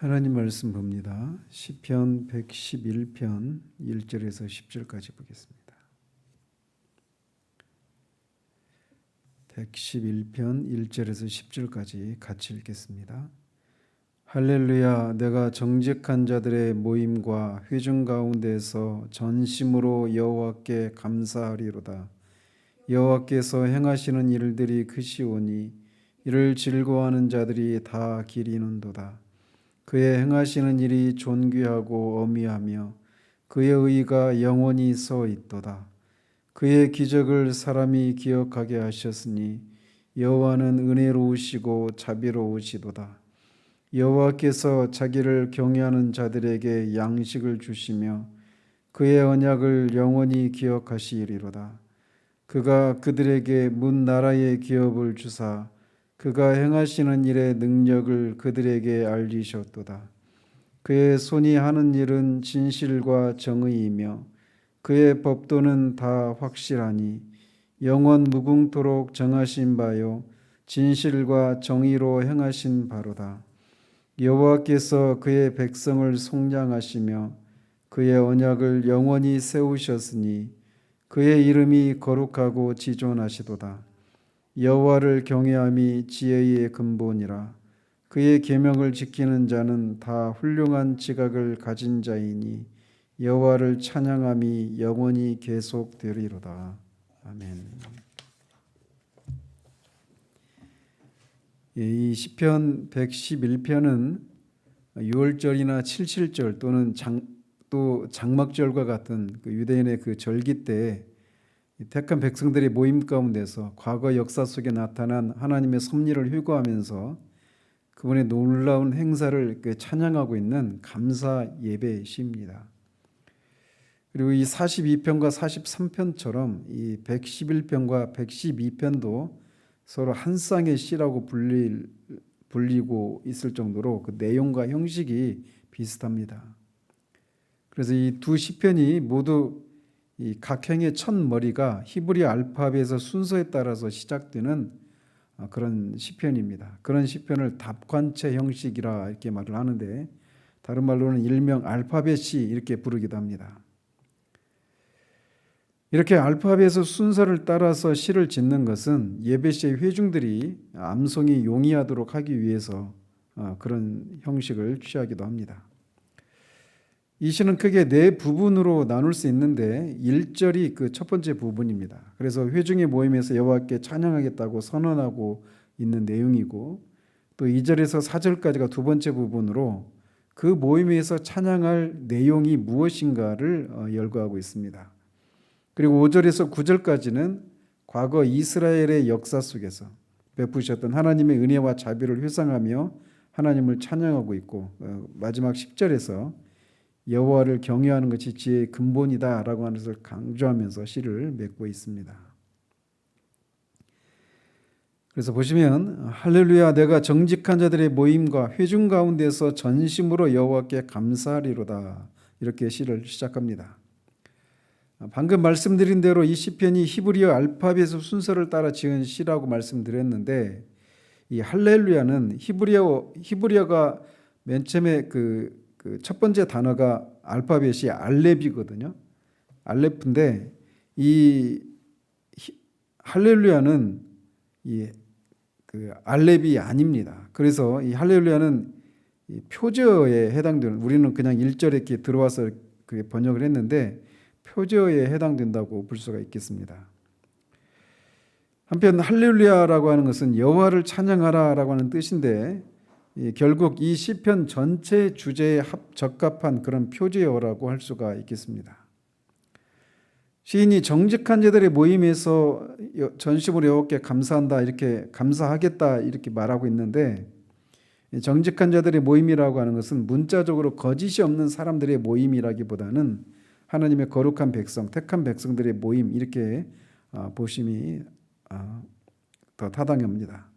하나님 말씀 봅니다. 시편 111편 1절에서 10절까지 보겠습니다. 111편 1절에서 10절까지 같이 읽겠습니다. 할렐루야, 내가 정직한 자들의 모임과 회중 가운데서 전심으로 여호와께 감사하리로다. 여호와께서 행하시는 일들이 크시오니 이를 즐거워하는 자들이 다 기리는도다. 그의 행하시는 일이 존귀하고 어미하며 그의 의가 영원히 서 있도다. 그의 기적을 사람이 기억하게 하셨으니 여호와는 은혜로우시고 자비로우시도다. 여호와께서 자기를 경외하는 자들에게 양식을 주시며 그의 언약을 영원히 기억하시리로다. 그가 그들에게 문 나라의 기업을 주사 그가 행하시는 일의 능력을 그들에게 알리셨도다. 그의 손이 하는 일은 진실과 정의이며 그의 법도는 다 확실하니 영원 무궁토록 정하신 바요 진실과 정의로 행하신 바로다. 여호와께서 그의 백성을 속량하시며 그의 언약을 영원히 세우셨으니 그의 이름이 거룩하고 지존하시도다. 여호와를 경외함이 지혜의 근본이라. 그의 계명을 지키는 자는 다 훌륭한 지각을 가진 자이니 여호와를 찬양함이 영원히 계속되리로다. 아멘. 이 시편 111편은 6월절이나 77절 또는 또 장막절과 같은 그 유대인의 그 절기 때 택한 백성들의 모임 가운데서 과거 역사 속에 나타난 하나님의 섭리를 회고하면서 그분의 놀라운 행사를 찬양하고 있는 감사 예배 시입니다. 그리고 이 42편과 43편처럼 이 111편과 112편도 서로 한 쌍의 시라고 불리고 있을 정도로 그 내용과 형식이 비슷합니다. 그래서 이 두 시편이 모두 이 각행의 첫 머리가 히브리 알파벳의 순서에 따라서 시작되는 그런 시편입니다. 그런 시편을 답관체 형식이라 이렇게 말을 하는데 다른 말로는 일명 알파벳시 이렇게 부르기도 합니다. 이렇게 알파벳의 순서를 따라서 시를 짓는 것은 예배 시의 회중들이 암송이 용이하도록 하기 위해서 그런 형식을 취하기도 합니다. 이 시는 크게 네 부분으로 나눌 수 있는데 1절이 그 첫 번째 부분입니다. 그래서 회중의 모임에서 여호와께 찬양하겠다고 선언하고 있는 내용이고 또 2절에서 4절까지가 두 번째 부분으로 그 모임에서 찬양할 내용이 무엇인가를 열거하고 있습니다. 그리고 5절에서 9절까지는 과거 이스라엘의 역사 속에서 베푸셨던 하나님의 은혜와 자비를 회상하며 하나님을 찬양하고 있고 마지막 10절에서 여호와를 경외하는 것이 지혜의 근본이다라고 하는 것을 강조하면서 시를 맺고 있습니다. 그래서 보시면 할렐루야, 내가 정직한 자들의 모임과 회중 가운데서 전심으로 여호와께 감사하리로다, 이렇게 시를 시작합니다. 방금 말씀드린 대로 이 시편이 히브리어 알파벳의 순서를 따라 지은 시라고 말씀드렸는데 이 할렐루야는 히브리어가 맨 처음에 그 첫 번째 단어가 알파벳이 알렙이거든요. 알렙인데 이 할렐루야는 그 알렙이 아닙니다. 그래서 이 할렐루야는 이 표제어에 해당되는, 우리는 그냥 1절에 이렇게 들어와서 그게 번역을 했는데 표제어에 해당된다고 볼 수가 있겠습니다. 한편 할렐루야라고 하는 것은 여호와를 찬양하라라고 하는 뜻인데 결국 이 시편 전체 주제에 적합한 그런 표제어라고 할 수가 있겠습니다. 시인이 정직한 자들의 모임에서 전심으로 여호와께 감사한다, 이렇게 감사하겠다 이렇게 말하고 있는데 정직한 자들의 모임이라고 하는 것은 문자적으로 거짓이 없는 사람들의 모임이라기보다는 하나님의 거룩한 백성, 택한 백성들의 모임, 이렇게 보심이 더 타당합니다.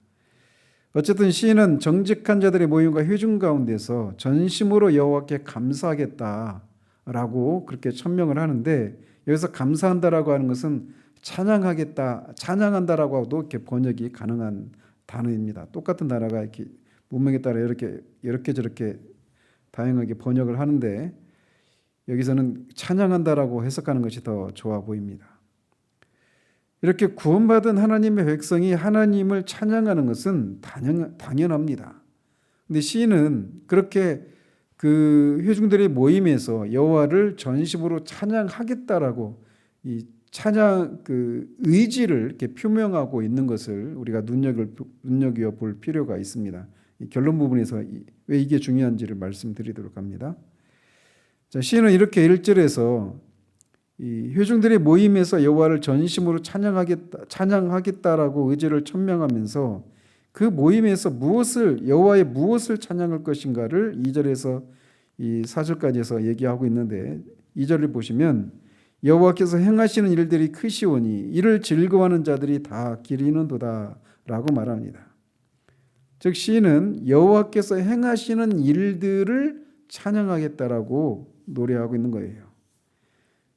어쨌든 시인은 정직한 자들의 모임과 회중 가운데서 전심으로 여호와께 감사하겠다라고 그렇게 천명을 하는데 여기서 감사한다라고 하는 것은 찬양하겠다, 찬양한다라고도 이렇게 번역이 가능한 단어입니다. 똑같은 단어가 이렇게 문맥에 따라 이렇게 저렇게 다양하게 번역을 하는데 여기서는 찬양한다라고 해석하는 것이 더 좋아 보입니다. 이렇게 구원받은 하나님의 백성이 하나님을 찬양하는 것은 당연합니다. 근데 시인은 그렇게 그 회중들의 모임에서 여호와를 전심으로 찬양하겠다라고 이 찬양 그 의지를 이렇게 표명하고 있는 것을 우리가 눈여겨 볼 필요가 있습니다. 이 결론 부분에서 왜 이게 중요한지를 말씀드리도록 합니다. 자, 시인은 이렇게 1절에서 이 회중들의 모임에서 여호와를 전심으로 찬양하겠다라고 의지를 천명하면서 그 모임에서 여호와의 무엇을 찬양할 것인가를 2절에서 이 4절까지에서 얘기하고 있는데 2절을 보시면 여호와께서 행하시는 일들이 크시오니 이를 즐거워하는 자들이 다 기리는도다라고 말합니다. 즉 시인은 여호와께서 행하시는 일들을 찬양하겠다라고 노래하고 있는 거예요.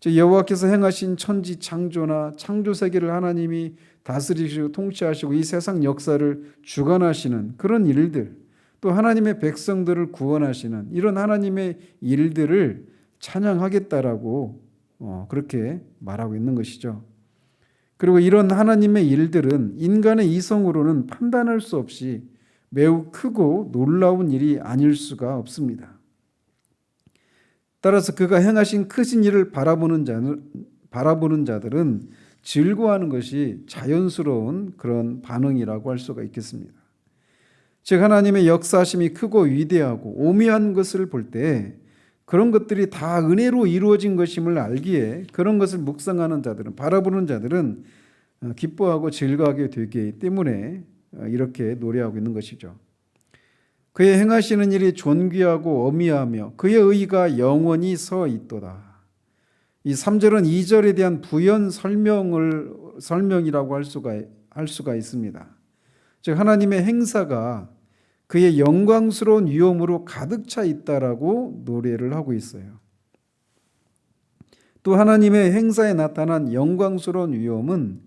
즉 여호와께서 행하신 천지 창조나 창조 세계를 하나님이 다스리시고 통치하시고 이 세상 역사를 주관하시는 그런 일들, 또 하나님의 백성들을 구원하시는 이런 하나님의 일들을 찬양하겠다라고 그렇게 말하고 있는 것이죠. 그리고 이런 하나님의 일들은 인간의 이성으로는 판단할 수 없이 매우 크고 놀라운 일이 아닐 수가 없습니다. 따라서 그가 행하신 크신 일을 바라보는 자들은 즐거워하는 것이 자연스러운 그런 반응이라고 할 수가 있겠습니다. 즉 하나님의 역사심이 크고 위대하고 오묘한 것을 볼 때 그런 것들이 다 은혜로 이루어진 것임을 알기에 그런 것을 묵상하는 자들은, 바라보는 자들은 기뻐하고 즐거워하게 되기 때문에 이렇게 노래하고 있는 것이죠. 그의 행하시는 일이 존귀하고 어미하며 그의 의가 영원히 서 있도다. 이 3절은 2절에 대한 부연 설명이라고 할 수가 있습니다. 즉 하나님의 행사가 그의 영광스러운 위엄으로 가득 차 있다라고 노래를 하고 있어요. 또 하나님의 행사에 나타난 영광스러운 위엄은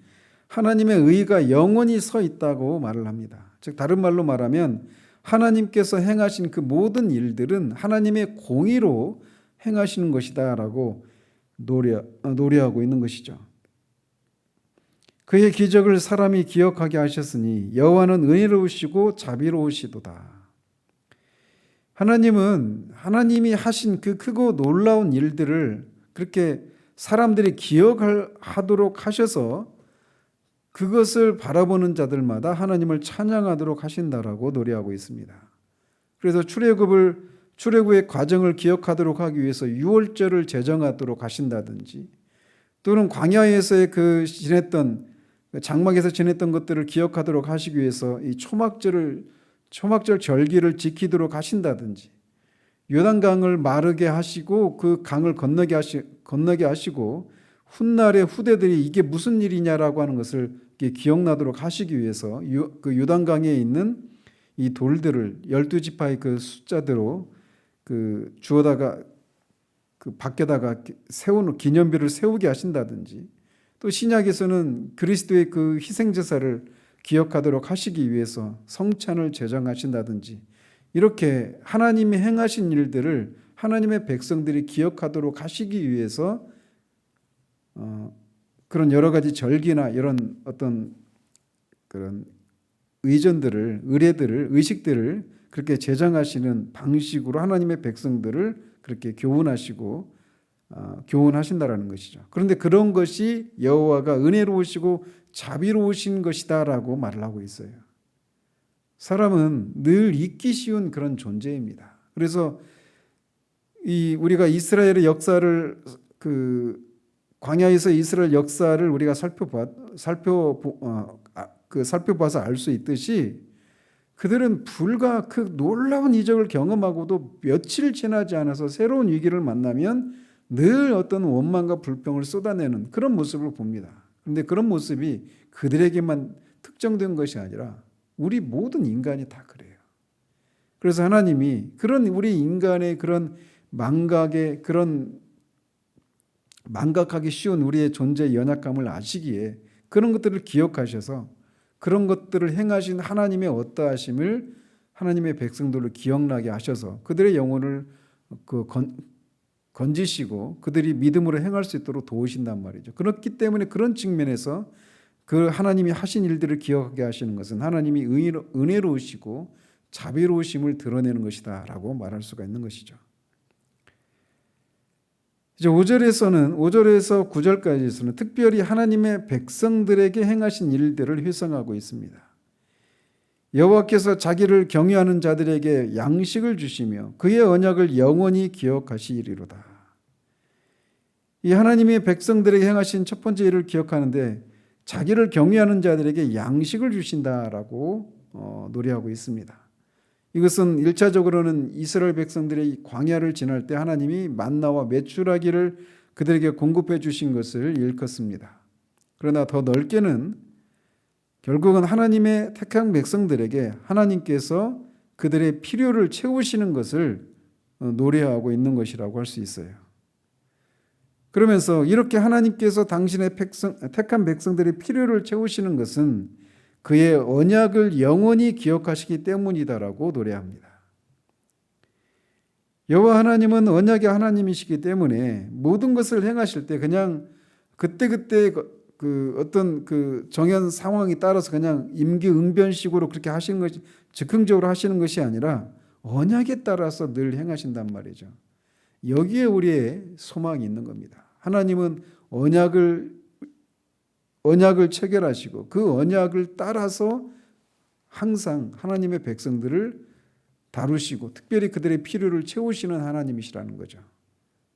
하나님의 의가 영원히 서 있다고 말을 합니다. 즉 다른 말로 말하면 하나님께서 행하신 그 모든 일들은 하나님의 공의로 행하시는 것이다라고 노래하고 있는 것이죠. 그의 기적을 사람이 기억하게 하셨으니 여호와는 은혜로우시고 자비로우시도다. 하나님이 하신 그 크고 놀라운 일들을 그렇게 사람들이 기억하도록 하셔서 그것을 바라보는 자들마다 하나님을 찬양하도록 하신다라고 노래하고 있습니다. 그래서 출애굽의 과정을 기억하도록 하기 위해서 유월절을 제정하도록 하신다든지, 또는 광야에서의 장막에서 지냈던 것들을 기억하도록 하시기 위해서 이 초막절 절기를 지키도록 하신다든지, 요단강을 마르게 하시고 그 강을 건너게 하시고 훗날의 후대들이 이게 무슨 일이냐라고 하는 것을 기억나도록 하시기 위해서 그 요단강에 있는 이 돌들을 12지파의 그 숫자대로 주워다가 그 밖에다가 기념비를 세우게 하신다든지, 또 신약에서는 그리스도의 그 희생제사를 기억하도록 하시기 위해서 성찬을 제정하신다든지, 이렇게 하나님이 행하신 일들을 하나님의 백성들이 기억하도록 하시기 위해서 그런 여러 가지 절기나 이런 어떤 그런 의식들을 그렇게 제정하시는 방식으로 하나님의 백성들을 그렇게 교훈하신다라는 것이죠. 그런데 그런 것이 여호와가 은혜로우시고 자비로우신 것이다라고 말을 하고 있어요. 사람은 늘 잊기 쉬운 그런 존재입니다. 그래서 우리가 이스라엘의 역사를 광야에서 이스라엘 역사를 우리가 살펴봐서 알 수 있듯이 그들은 불과 그 놀라운 이적을 경험하고도 며칠 지나지 않아서 새로운 위기를 만나면 늘 어떤 원망과 불평을 쏟아내는 그런 모습을 봅니다. 그런데 그런 모습이 그들에게만 특정된 것이 아니라 우리 모든 인간이 다 그래요. 그래서 하나님이 그런 우리 인간의 그런 망각하기 쉬운 우리의 존재의 연약함을 아시기에 그런 것들을 기억하셔서 그런 것들을 행하신 하나님의 어떠하심을 하나님의 백성들로 기억나게 하셔서 그들의 영혼을 건지시고 그들이 믿음으로 행할 수 있도록 도우신단 말이죠. 그렇기 때문에 그런 측면에서 그 하나님이 하신 일들을 기억하게 하시는 것은 하나님이 은혜로우시고 자비로우심을 드러내는 것이다라고 말할 수가 있는 것이죠. 이제 5절에서 9절까지에서는 특별히 하나님의 백성들에게 행하신 일들을 회상하고 있습니다. 여호와께서 자기를 경외하는 자들에게 양식을 주시며 그의 언약을 영원히 기억하시리로다. 이 하나님의 백성들에게 행하신 첫 번째 일을 기억하는데 자기를 경외하는 자들에게 양식을 주신다라고 노래하고 있습니다. 이것은 1차적으로는 이스라엘 백성들이 광야를 지날 때 하나님이 만나와 메추라기를 그들에게 공급해 주신 것을 일컫습니다. 그러나 더 넓게는 결국은 하나님의 택한 백성들에게 하나님께서 그들의 필요를 채우시는 것을 노래하고 있는 것이라고 할 수 있어요. 그러면서 이렇게 하나님께서 당신의 택한 백성들의 필요를 채우시는 것은 그의 언약을 영원히 기억하시기 때문이다라고 노래합니다. 여호와 하나님은 언약의 하나님이시기 때문에 모든 것을 행하실 때 그냥 그때그때 어떤 정연 상황에 따라서 그냥 임기응변식으로 그렇게 하시는 것이 즉흥적으로 하시는 것이 아니라 언약에 따라서 늘 행하신단 말이죠. 여기에 우리의 소망이 있는 겁니다. 하나님은 언약을 체결하시고 그 언약을 따라서 항상 하나님의 백성들을 다루시고 특별히 그들의 필요를 채우시는 하나님이시라는 거죠.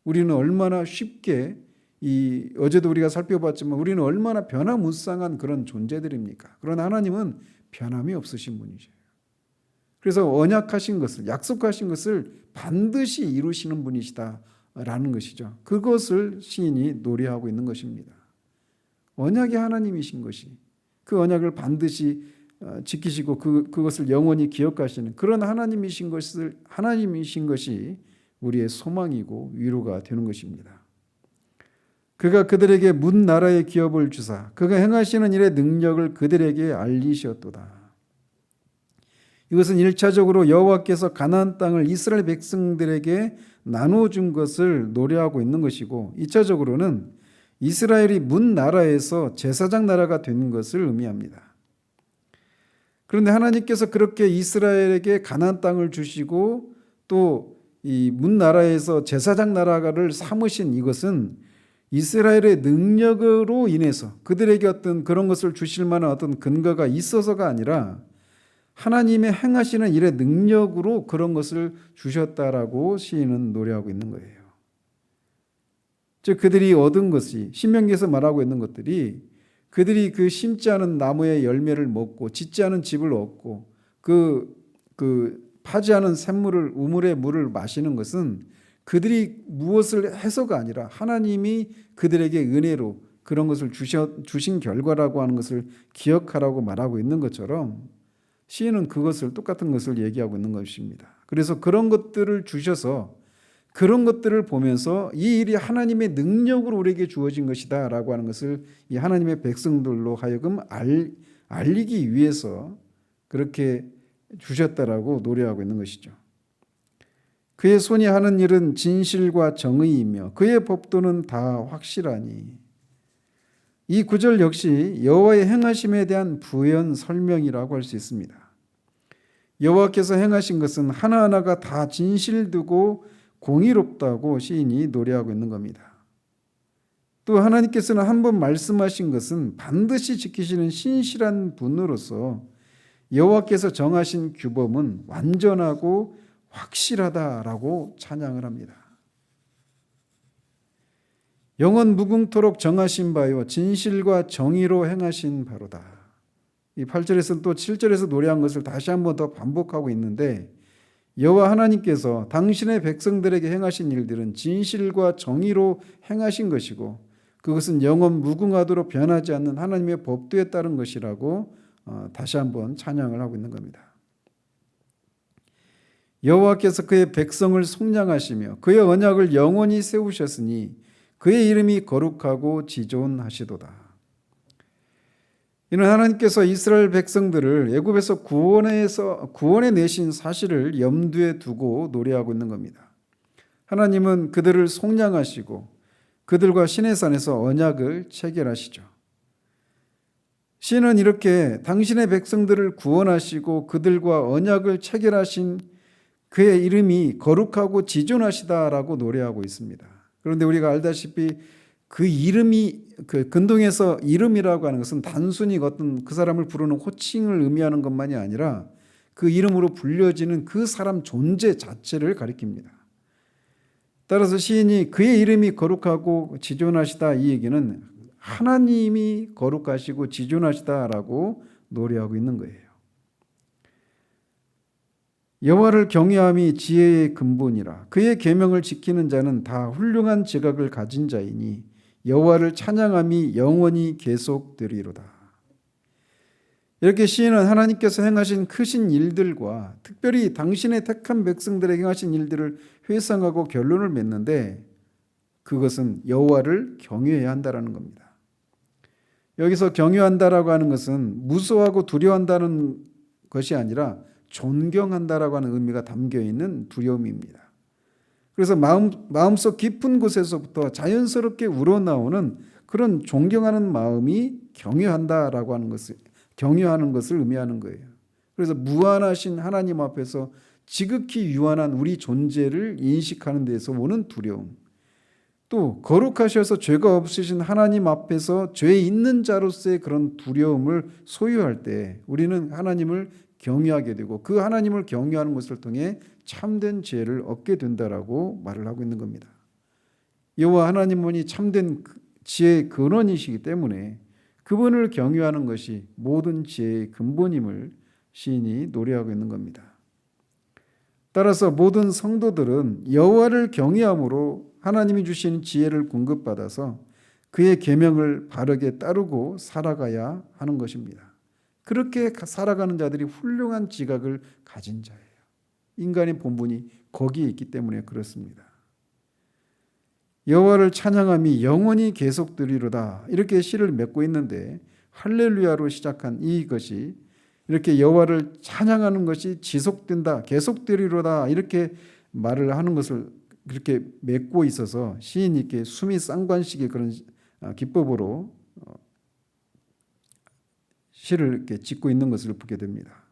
우리는 얼마나 쉽게 어제도 우리가 살펴봤지만 우리는 얼마나 변화무쌍한 그런 존재들입니까? 그러나 하나님은 변함이 없으신 분이죠. 그래서 언약하신 것을, 약속하신 것을 반드시 이루시는 분이시다라는 것이죠. 그것을 시인이 노래하고 있는 것입니다. 언약의 하나님이신 것이 그 언약을 반드시 지키시고 그것을 영원히 기억하시는 그런 하나님이신 것이 우리의 소망이고 위로가 되는 것입니다. 그가 그들에게 문 나라의 기업을 주사 그가 행하시는 일의 능력을 그들에게 알리셨도다. 이것은 1차적으로 여호와께서 가나안 땅을 이스라엘 백성들에게 나눠준 것을 노래하고 있는 것이고 2차적으로는 이스라엘이 문 나라에서 제사장 나라가 된 것을 의미합니다. 그런데 하나님께서 그렇게 이스라엘에게 가나안 땅을 주시고 또 이 문 나라에서 제사장 나라를 삼으신 이것은 이스라엘의 능력으로 인해서 그들에게 어떤 그런 것을 주실 만한 어떤 근거가 있어서가 아니라 하나님의 행하시는 일의 능력으로 그런 것을 주셨다라고 시인은 노래하고 있는 거예요. 즉 그들이 얻은 것이 신명기에서 말하고 있는 것들이 그들이 그 심지 않은 나무의 열매를 먹고 짓지 않은 집을 얻고 파지 않은 샘물을 우물의 물을 마시는 것은 그들이 무엇을 해서가 아니라 하나님이 그들에게 은혜로 그런 것을 주신 결과라고 하는 것을 기억하라고 말하고 있는 것처럼 시인은 똑같은 것을 얘기하고 있는 것입니다. 그래서 그런 것들을 주셔서 그런 것들을 보면서 이 일이 하나님의 능력으로 우리에게 주어진 것이다 라고 하는 것을 이 하나님의 백성들로 하여금 알리기 위해서 그렇게 주셨다라고 노래하고 있는 것이죠. 그의 손이 하는 일은 진실과 정의이며 그의 법도는 다 확실하니. 이 구절 역시 여호와의 행하심에 대한 부연 설명이라고 할 수 있습니다. 여호와께서 행하신 것은 하나하나가 다 진실되고 공의롭다고 시인이 노래하고 있는 겁니다. 또 하나님께서는 한번 말씀하신 것은 반드시 지키시는 신실한 분으로서 여호와께서 정하신 규범은 완전하고 확실하다라고 찬양을 합니다. 영원 무궁토록 정하신 바요 진실과 정의로 행하신 바로다. 이 8절에서 또 7절에서 노래한 것을 다시 한번 더 반복하고 있는데 여호와 하나님께서 당신의 백성들에게 행하신 일들은 진실과 정의로 행하신 것이고 그것은 영원 무궁하도록 변하지 않는 하나님의 법도에 따른 것이라고 다시 한번 찬양을 하고 있는 겁니다. 여호와께서 그의 백성을 속량하시며 그의 언약을 영원히 세우셨으니 그의 이름이 거룩하고 지존하시도다. 이는 하나님께서 이스라엘 백성들을 애굽에서 구원해 내신 사실을 염두에 두고 노래하고 있는 겁니다. 하나님은 그들을 속량하시고 그들과 시내산에서 언약을 체결하시죠. 시인은 이렇게 당신의 백성들을 구원하시고 그들과 언약을 체결하신 그의 이름이 거룩하고 지존하시다라고 노래하고 있습니다. 그런데 우리가 알다시피 그 이름이 그 근동에서 이름이라고 하는 것은 단순히 어떤 그 사람을 부르는 호칭을 의미하는 것만이 아니라 그 이름으로 불려지는 그 사람 존재 자체를 가리킵니다. 따라서 시인이 그의 이름이 거룩하고 지존하시다 이 얘기는 하나님이 거룩하시고 지존하시다라고 노래하고 있는 거예요. 여호와를 경외함이 지혜의 근본이라. 그의 계명을 지키는 자는 다 훌륭한 지각을 가진 자이니 여호와를 찬양함이 영원히 계속되리로다. 이렇게 시인은 하나님께서 행하신 크신 일들과 특별히 당신의 택한 백성들에게 행하신 일들을 회상하고 결론을 맺는데 그것은 여호와를 경외해야 한다라는 겁니다. 여기서 경외한다라고 하는 것은 무서워하고 두려워한다는 것이 아니라 존경한다라고 하는 의미가 담겨 있는 두려움입니다. 그래서 마음속 깊은 곳에서부터 자연스럽게 우러나오는 그런 존경하는 마음이 경외한다라고 하는 것을 경외하는 것을 의미하는 거예요. 그래서 무한하신 하나님 앞에서 지극히 유한한 우리 존재를 인식하는 데서 오는 두려움, 또 거룩하셔서 죄가 없으신 하나님 앞에서 죄 있는 자로서의 그런 두려움을 소유할 때 우리는 하나님을 경외하게 되고 그 하나님을 경외하는 것을 통해 참된 지혜를 얻게 된다라고 말을 하고 있는 겁니다. 여호와 하나님만이 참된 지혜의 근원이시기 때문에 그분을 경외하는 것이 모든 지혜의 근본임을 시인이 노래하고 있는 겁니다. 따라서 모든 성도들은 여호와를 경외함으로 하나님이 주신 지혜를 공급받아서 그의 계명을 바르게 따르고 살아가야 하는 것입니다. 그렇게 살아가는 자들이 훌륭한 지각을 가진 자예요. 인간의 본분이 거기에 있기 때문에 그렇습니다. 여호와를 찬양함이 영원히 계속되리로다 이렇게 시를 맺고 있는데 할렐루야로 시작한 이것이 이렇게 여호와를 찬양하는 것이 지속된다, 계속되리로다 이렇게 말을 하는 것을 그렇게 맺고 있어서 시인이 이렇게 숨이 쌍관식의 그런 기법으로 시를 이렇게 짓고 있는 것을 보게 됩니다.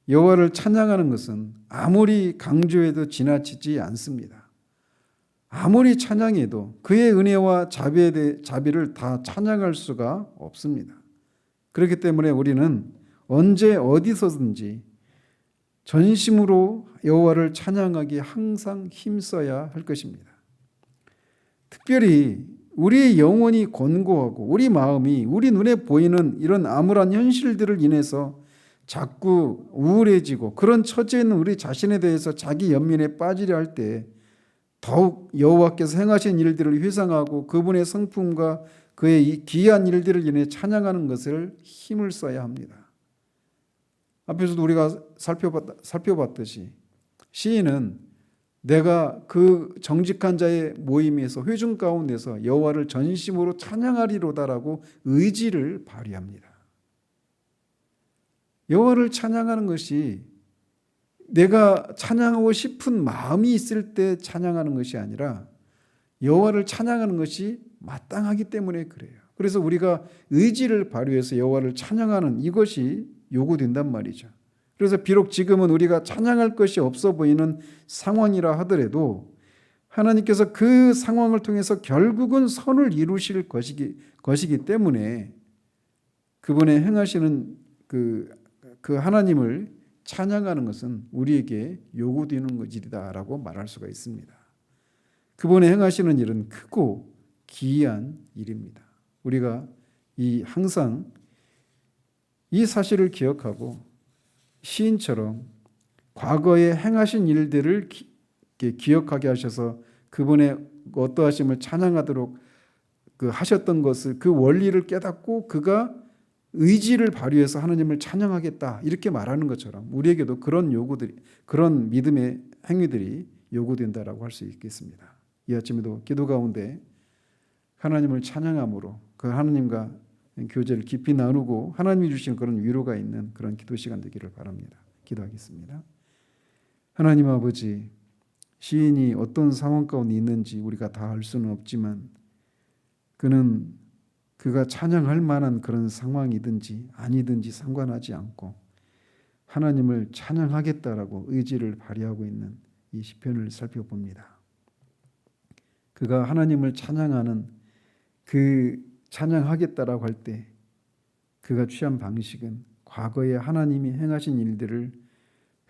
여호와를 찬양하는 것은 아무리 강조해도 지나치지 않습니다. 아무리 찬양해도 그의 은혜와 자비를 다 찬양할 수가 없습니다. 그렇기 때문에 우리는 언제 어디서든지 전심으로 여호와를 찬양하기 항상 힘써야 할 것입니다. 특별히 우리의 영혼이 권고하고 우리 마음이 우리 눈에 보이는 이런 암울한 현실들을 인해서 자꾸 우울해지고 그런 처지에 있는 우리 자신에 대해서 자기 연민에 빠지려 할 때 더욱 여호와께서 행하신 일들을 회상하고 그분의 성품과 그의 이 귀한 일들을 인해 찬양하는 것을 힘을 써야 합니다. 앞에서도 우리가 살펴봤듯이 시인은 내가 그 정직한 자의 모임에서 회중 가운데서 여호와를 전심으로 찬양하리로다라고 의지를 발휘합니다. 여호와를 찬양하는 것이 내가 찬양하고 싶은 마음이 있을 때 찬양하는 것이 아니라 여호와를 찬양하는 것이 마땅하기 때문에 그래요. 그래서 우리가 의지를 발휘해서 여호와를 찬양하는 이것이 요구된단 말이죠. 그래서 비록 지금은 우리가 찬양할 것이 없어 보이는 상황이라 하더라도 하나님께서 그 상황을 통해서 결국은 선을 이루실 것이기 때문에 그분의 행하시는 그 하나님을 찬양하는 것은 우리에게 요구되는 것이다라고 말할 수가 있습니다. 그분의 행하시는 일은 크고 기이한 일입니다. 우리가 항상 이 사실을 기억하고 시인처럼 과거에 행하신 일들을 기억하게 하셔서 그분의 어떠하심을 찬양하도록 하셨던 것을 그 원리를 깨닫고 그가 의지를 발휘해서 하나님을 찬양하겠다 이렇게 말하는 것처럼 우리에게도 그런 요구들이 그런 믿음의 행위들이 요구된다라고 할 수 있겠습니다. 이 아침에도 기도 가운데 하나님을 찬양함으로 그 하나님과 교제를 깊이 나누고 하나님이 주신 그런 위로가 있는 그런 기도 시간 되기를 바랍니다. 기도하겠습니다. 하나님 아버지, 시인이 어떤 상황 가운데 있는지 우리가 다 알 수는 없지만 그는 그가 찬양할 만한 그런 상황이든지 아니든지 상관하지 않고 하나님을 찬양하겠다라고 의지를 발휘하고 있는 이 시편을 살펴봅니다. 그가 하나님을 찬양하는 그 찬양하겠다라고 할 때 그가 취한 방식은 과거에 하나님이 행하신 일들을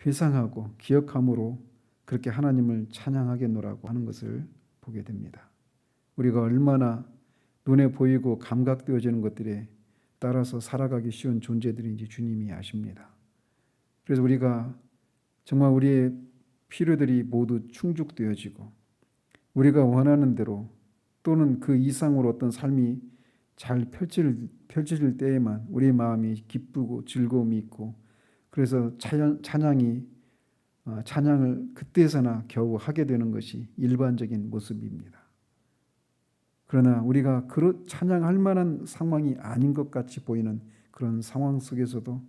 회상하고 기억함으로 그렇게 하나님을 찬양하겠노라고 하는 것을 보게 됩니다. 우리가 얼마나 눈에 보이고 감각되어지는 것들에 따라서 살아가기 쉬운 존재들인지 주님이 아십니다. 그래서 우리가 정말 우리의 필요들이 모두 충족되어지고 우리가 원하는 대로 또는 그 이상으로 어떤 삶이 잘 펼쳐질 때에만 우리의 마음이 기쁘고 즐거움이 있고 그래서 찬양을 그때서나 겨우 하게 되는 것이 일반적인 모습입니다. 그러나 우리가 찬양할 만한 상황이 아닌 것 같이 보이는 그런 상황 속에서도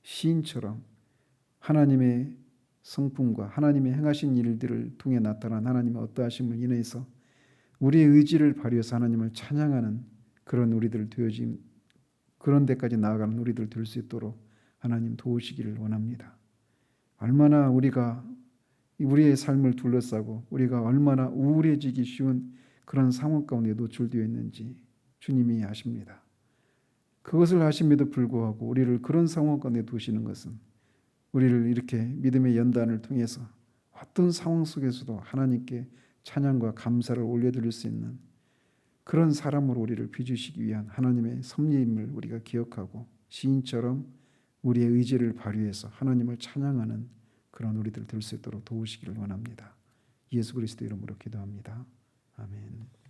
시인처럼 하나님의 성품과 하나님의 행하신 일들을 통해 나타난 하나님의 어떠하심을 인해서 우리의 의지를 발휘해서 하나님을 찬양하는 그런 데까지 나아가는 우리들 될 수 있도록 하나님 도우시기를 원합니다. 얼마나 우리의 삶을 둘러싸고 우리가 얼마나 우울해지기 쉬운 그런 상황 가운데 노출되어 있는지 주님이 아십니다. 그것을 아심에도 불구하고 우리를 그런 상황 가운데 두시는 것은 우리를 이렇게 믿음의 연단을 통해서 어떤 상황 속에서도 하나님께 찬양과 감사를 올려드릴 수 있는 그런 사람으로 우리를 빚으시기 위한 하나님의 섭리임을 우리가 기억하고 시인처럼 우리의 의지를 발휘해서 하나님을 찬양하는 그런 우리들 될 수 있도록 도우시기를 원합니다. 예수 그리스도 이름으로 기도합니다. 아멘.